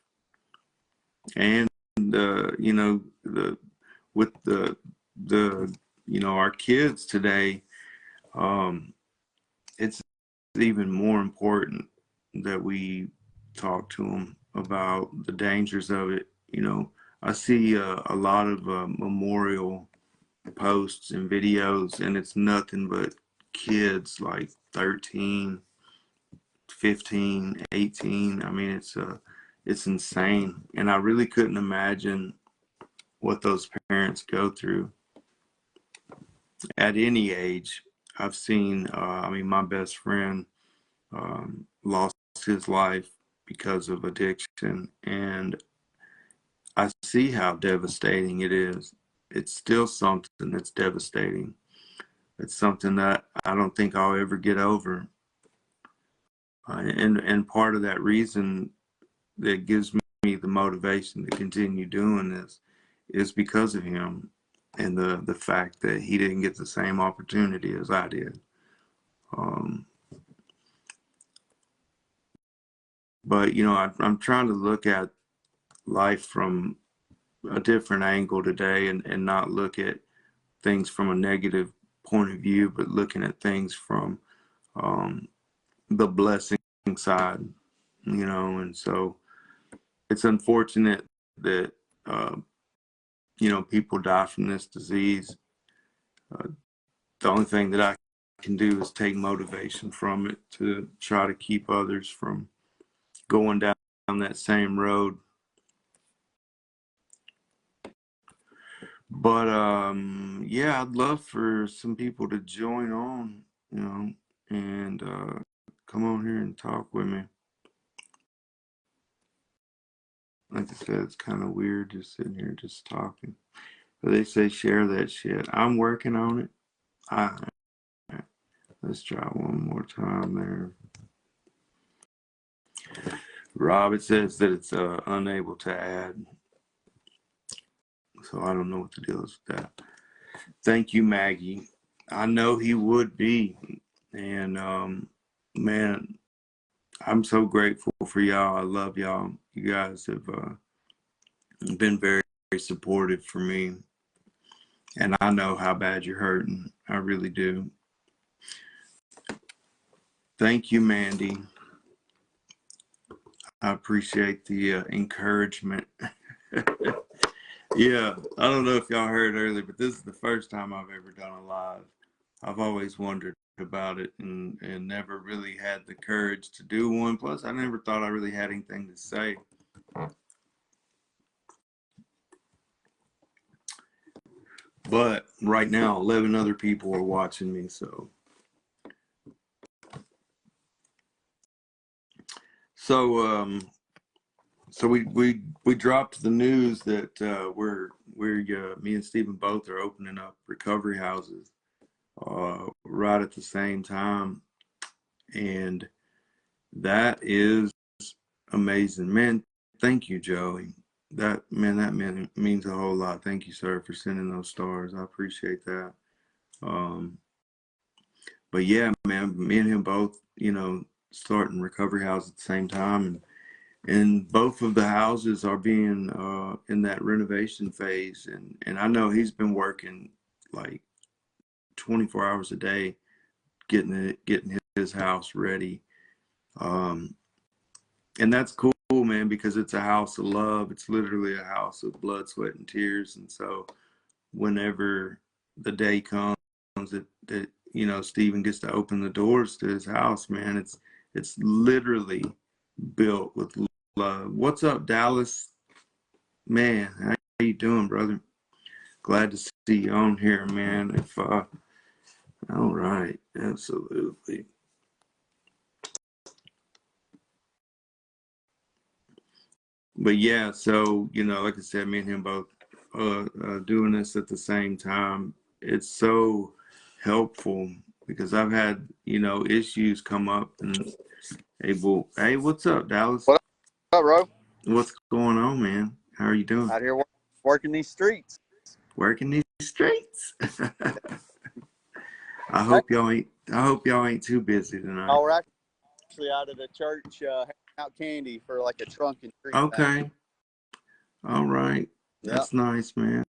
And you know, with the you know, our kids today, it's even more important that we talk to them about the dangers of it. You know, I see a lot of memorial posts and videos, and it's nothing but kids like 13, 15, 18. I mean, it's insane. And I really couldn't imagine what those parents go through at any age. I've seen, I mean, my best friend lost his life because of addiction, and I see how devastating it is. It's still something that's devastating. It's something that I don't think I'll ever get over. And part of that reason that gives me the motivation to continue doing this is because of him, and the fact that he didn't get the same opportunity as I did. But you know, I'm trying to look at life from a different angle today, and not look at things from a negative point of view, but looking at things from the blessing side, you know. And so it's unfortunate that you know, people die from this disease. The only thing that I can do is take motivation from it to try to keep others from going down that same road. But yeah, I'd love for some people to join on, you know, and come on here and talk with me. Like I said, it's kind of weird just sitting here just talking. But they say share that shit. I'm working on it. All right. Let's try one more time there. Rob, it says that it's unable to add. So I don't know what the deal is with that. Thank you, Maggie. I know he would be. And man, I'm so grateful for y'all. I love y'all. You guys have been very, very supportive for me. And I know how bad you're hurting. I really do. Thank you, Mandy. I appreciate the encouragement. Yeah, I don't know if y'all heard earlier, but this is the first time I've ever done a live. I've always wondered about it, and never really had the courage to do one. Plus, I never thought I really had anything to say. But right now, 11 other people are watching me, so we dropped the news that me and Stephen both are opening up recovery houses right at the same time, and that is amazing, man. Thank you, Joey. That means a whole lot. Thank you, sir, for sending those stars. I appreciate that. But yeah, man, me and him both, you know, starting recovery house at the same time, and both of the houses are being in that renovation phase, and I know he's been working like 24 hours a day getting his house ready. And that's cool, man, because it's a house of love. It's literally a house of blood, sweat, and tears. And so whenever the day comes that you know, Stephen gets to open the doors to his house, man, it's literally built with love. What's up, Dallas? Man, how you doing, brother? Glad to see you on here, man. All right, absolutely. But yeah, so, you know, like I said, me and him both doing this at the same time. It's so helpful because I've had, you know, issues come up, and hey, what's up, Dallas? What up, bro? What's going on, man? How are you doing? Out here working these streets. working these streets. I hope y'all ain't too busy tonight. Oh, we're actually out at a church handing out candy for like a trunk and treat thing. Okay. All right. Yep. That's nice, man.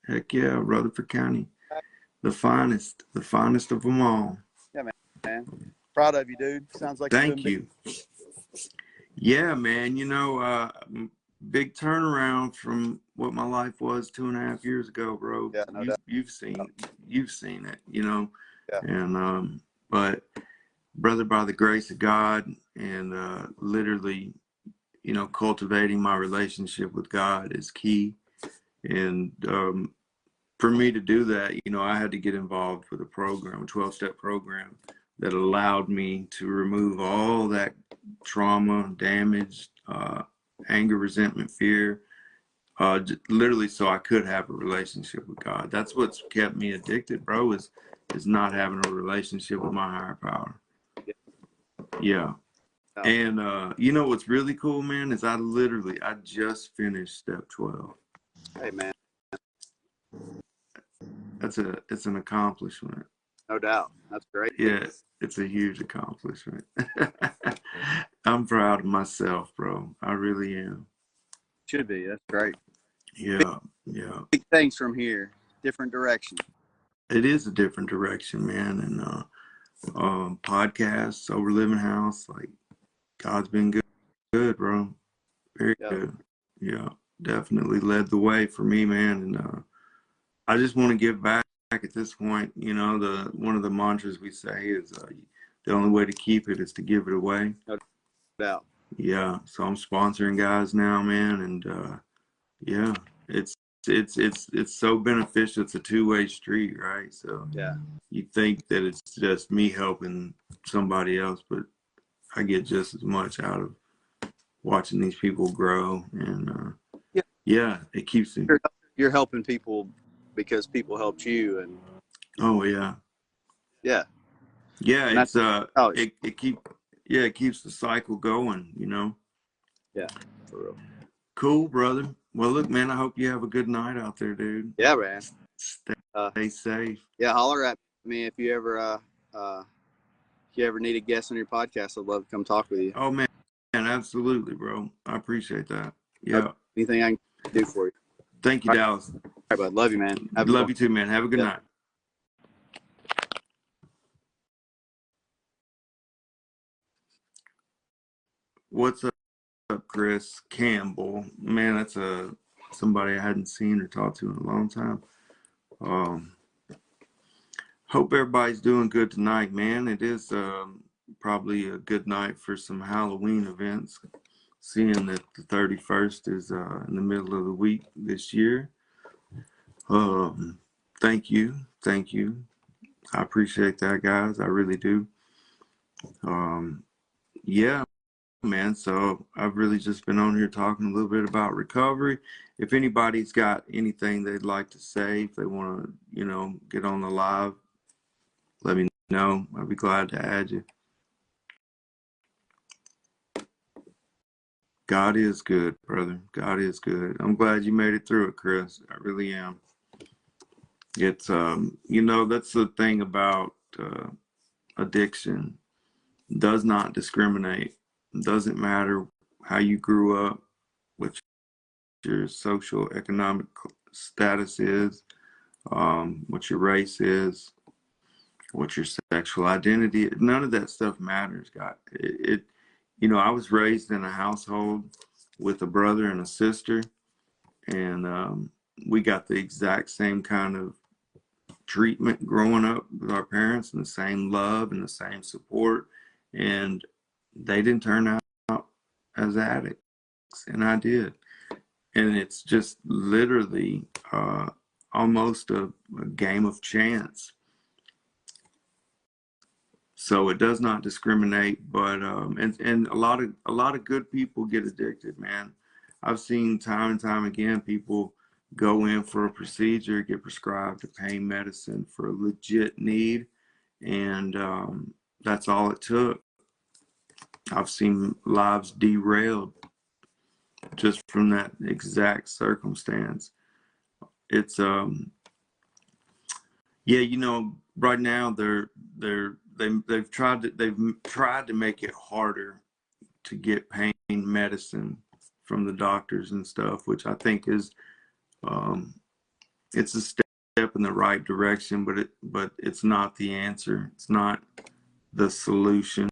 Heck yeah, Rutherford County. The finest of them all. Yeah, man. Proud of you, dude. Sounds like Thank you. Yeah, man. You know, big turnaround from what my life was 2.5 years ago, bro. Yeah, no doubt. You've seen it, you know. Yeah. And but brother, by the grace of God and literally, you know, cultivating my relationship with God is key. And for me to do that, you know, I had to get involved with a program, a 12-step program that allowed me to remove all that trauma, damage, anger, resentment, fear, literally so I could have a relationship with God. That's what's kept me addicted, bro, is not having a relationship with my higher power. Yeah. And you know what's really cool, man, is I just finished step 12. Hey, man. It's an accomplishment. No doubt. That's great. Yeah, it's a huge accomplishment. I'm proud of myself, bro. I really am. Should be. That's great. Yeah. Big things from here. Different direction. It is a different direction, man. And podcasts, Over Living House, like God's been good, bro. Very good. Yeah, definitely led the way for me, man. And I just want to give back at this point. You know, one of the mantras we say is the only way to keep it is to give it away. No doubt. Yeah, so I'm sponsoring guys now, man, and yeah, it's so beneficial. It's a two-way street, right? So yeah, you think that it's just me helping somebody else, but I get just as much out of watching these people grow, and yeah, it keeps me. You're helping people because people helped you, and oh yeah, and it's it keeps the cycle going, you know. Yeah, for real. Cool, brother. Well, look, man, I hope you have a good night out there, dude. Yeah, man. Stay safe. Yeah, holler at me if you ever need a guest on your podcast. I'd love to come talk with you. Oh man, absolutely, bro. I appreciate that. Yeah. Anything I can do for you. Thank you, all right. Dallas. All right, bud. Love you, man. Love you too, man. Have a good night. What's up, Chris Campbell? Man, that's somebody I hadn't seen or talked to in a long time. Hope everybody's doing good tonight, man. It is probably a good night for some Halloween events, seeing that the 31st is in the middle of the week this year. Thank you. I appreciate that, guys. I really do. Yeah, man. So I've really just been on here talking a little bit about recovery. If anybody's got anything they'd like to say, if they want to, you know, get on the live, let me know. I'd be glad to add you. God is good, brother. God is good. I'm glad you made it through it, Chris. I really am. It's, you know, that's the thing about addiction. Does not discriminate. Doesn't matter how you grew up, what your social economic status is, what your race is, what your sexual identity is. None of that stuff matters, God. You know, I was raised in a household with a brother and a sister, and we got the exact same kind of treatment growing up with our parents, and the same love and the same support, and they didn't turn out as addicts, and I did. And it's just literally almost a game of chance. So it does not discriminate, but and a lot of good people get addicted, man. I've seen time and time again people go in for a procedure, get prescribed a pain medicine for a legit need, and that's all it took. I've seen lives derailed just from that exact circumstance. it's yeah, you know, right now they've tried to make it harder to get pain medicine from the doctors and stuff, which I think is um, it's a step in the right direction, but it's not the answer. It's not the solution.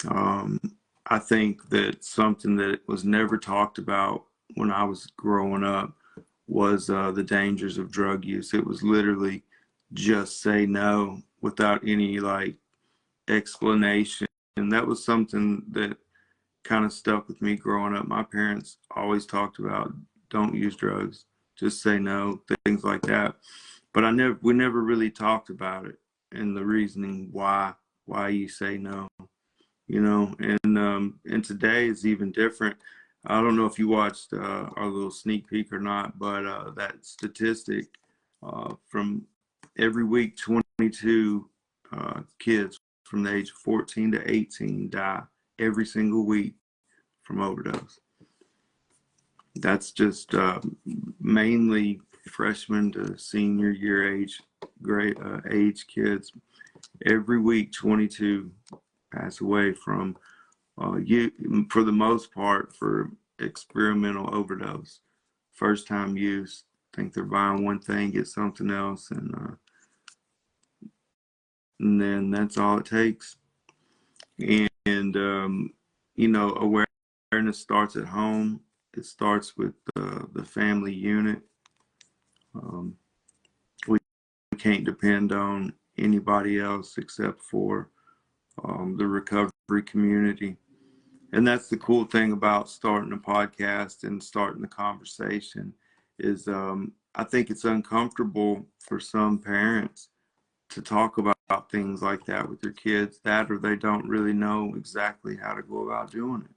Um, I think that something that was never talked about when I was growing up was the dangers of drug use. It was literally just say no without any like explanation. And that was something that kind of stuck with me growing up. My parents always talked about don't use drugs, just say no, things like that. But we never really talked about it and the reasoning why you say no, you know. And today is even different. I don't know if you watched our little sneak peek or not, but that statistic from every week 22 kids from the age of 14 to 18 die every single week from overdose. That's just mainly freshman to senior year age kids. Every week 22 pass away from for the most part for experimental overdose. First time use, think they're buying one thing, get something else, and then that's all it takes. And you know, awareness starts at home. It starts with the family unit. We can't depend on anybody else except for the recovery community. And that's the cool thing about starting a podcast and starting the conversation is I think it's uncomfortable for some parents to talk about things like that with their kids, that or they don't really know exactly how to go about doing it.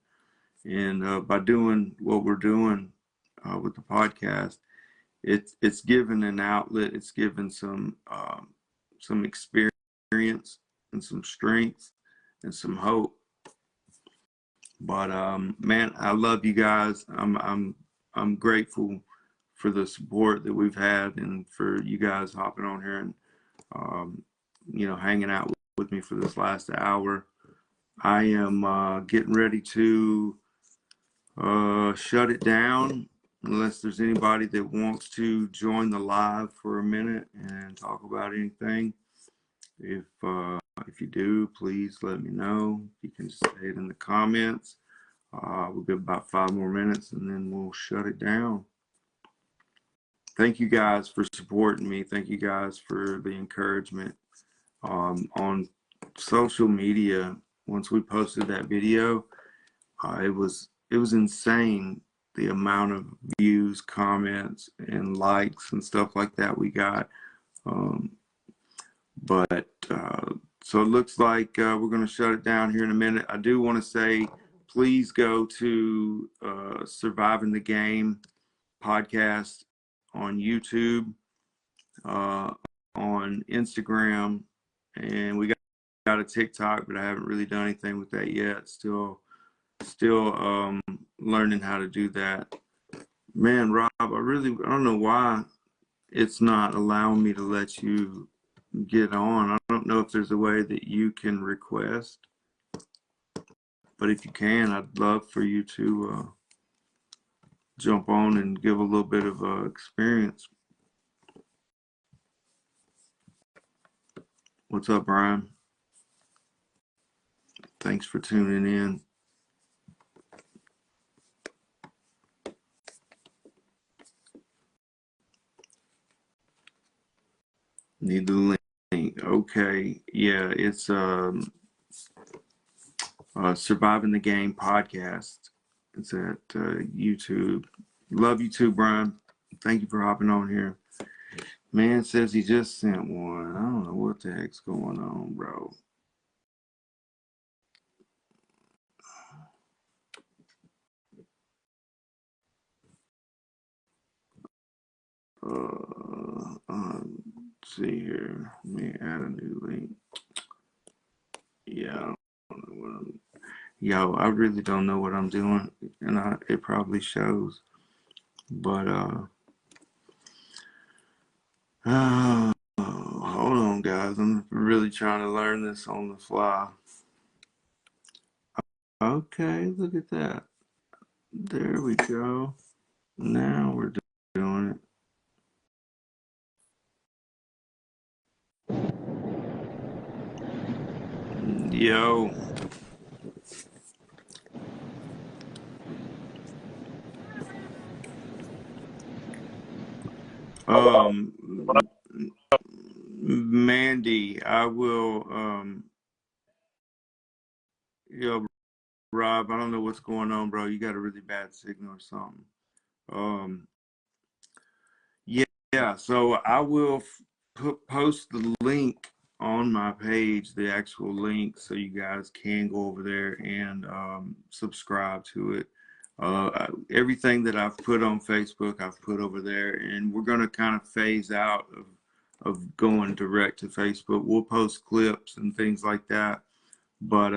And by doing what we're doing with the podcast, it's given an outlet, it's given some experience and some strength and some hope. But man, I love you guys. I'm grateful for the support that we've had and for you guys hopping on here and you know, hanging out with me for this last hour. I am getting ready to shut it down unless there's anybody that wants to join the live for a minute and talk about anything. If you do, please let me know. You can just say it in the comments. We'll give about 5 more minutes and then we'll shut it down. Thank you guys for supporting me. Thank you guys for the encouragement. On social media, once we posted that video, it was insane the amount of views, comments, and likes and stuff like that we got. But so it looks like we're going to shut it down here in a minute. I do want to say, please go to Surviving the Game podcast on YouTube, on Instagram, and we got a TikTok, but I haven't really done anything with that yet. Still learning how to do that. Man, Rob, I don't know why it's not allowing me to let you get on. I don't know if there's a way that you can request, but if you can, I'd love for you to jump on and give a little bit of experience. What's up, Brian? Thanks for tuning in. Need the link. Okay. Yeah, it's Surviving the Game podcast. It's at YouTube. Love you too, Brian. Thank you for hopping on here. Man says he just sent one. I don't know what the heck's going on, bro. Let's see here. Let me add a new link. Yeah, I don't know what yo, I really don't know what I'm doing, and it probably shows. But Hold on, guys. I'm really trying to learn this on the fly. Okay, look at that. There we go. Now we're doing it. Yo. Mandy, I will, yo, Rob, I don't know what's going on, bro. You got a really bad signal or something. Um, yeah, so I will post the link on my page, the actual link, so you guys can go over there and subscribe to it. Everything that I've put on Facebook, I've put over there, and we're going to kind of phase out of going direct to Facebook. We'll post clips and things like that, but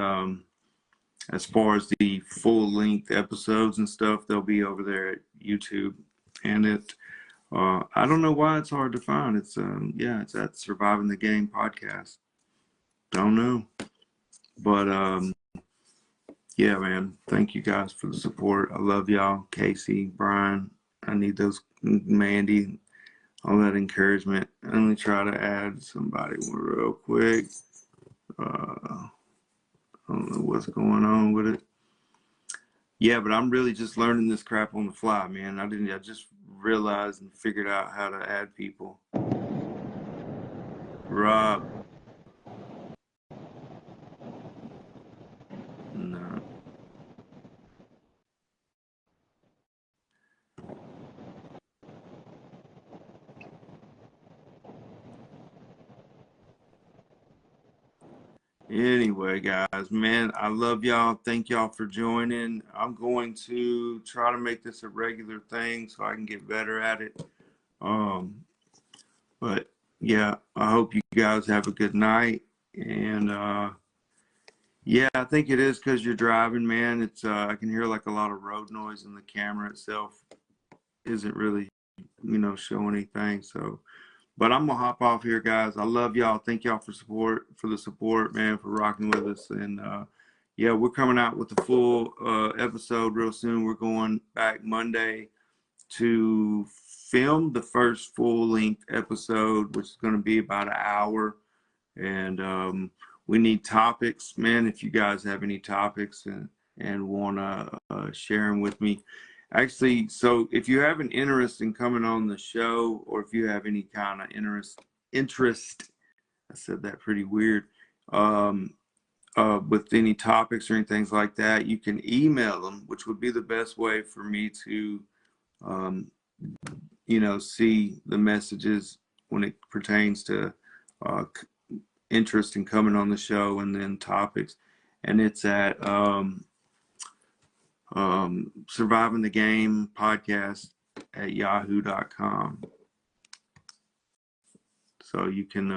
as far as the full length episodes and stuff, they'll be over there at YouTube. And I don't know why it's hard to find. It's yeah, it's at Surviving the Game podcast. Don't know, but yeah, man. Thank you guys for the support. I love y'all, Casey, Brian. I need those, Mandy, all that encouragement. Let me try to add somebody real quick. I don't know what's going on with it. Yeah, but I'm really just learning this crap on the fly, man. I just realized and figured out how to add people. Rob. No. Anyway, guys, man, I love y'all. Thank y'all for joining. I'm going to try to make this a regular thing so I can get better at it. But yeah, I hope you guys have a good night. And yeah, I think it is because you're driving, man. It's I can hear like a lot of road noise, and the camera itself isn't really, showing anything. So, but I'm gonna hop off here, guys. I love y'all. Thank y'all for the support, man, for rocking with us. And yeah, we're coming out with the full episode real soon. We're going back Monday to film the first full length episode, which is going to be about an hour. And we need topics, man. If you guys have any topics and want to share them with me. Actually, so if you have an interest in coming on the show, or if you have any kind of interest, I said that pretty weird, with any topics or anything like that, you can email them, which would be the best way for me to, see the messages when it pertains to interest in coming on the show, and then topics. And it's at Surviving the Game podcast at yahoo.com. So you can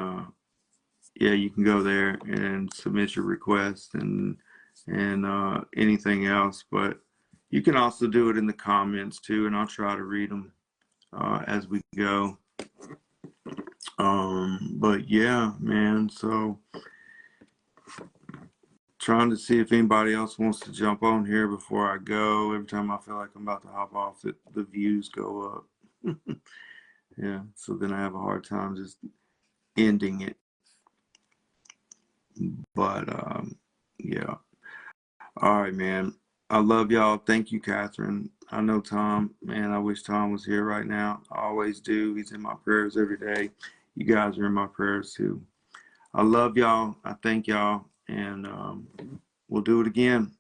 you can go there and submit your request and anything else. But you can also do it in the comments too, and I'll try to read them as we go. But yeah, man, so trying to see if anybody else wants to jump on here before I go. Every time I feel like I'm about to hop off, the views go up. Yeah, so then I have a hard time just ending it. But yeah. All right, man. I love y'all. Thank you, Catherine. I know Tom, man, I wish Tom was here right now. I always do. He's in my prayers every day. You guys are in my prayers too. I love y'all. I thank y'all. And we'll do it again.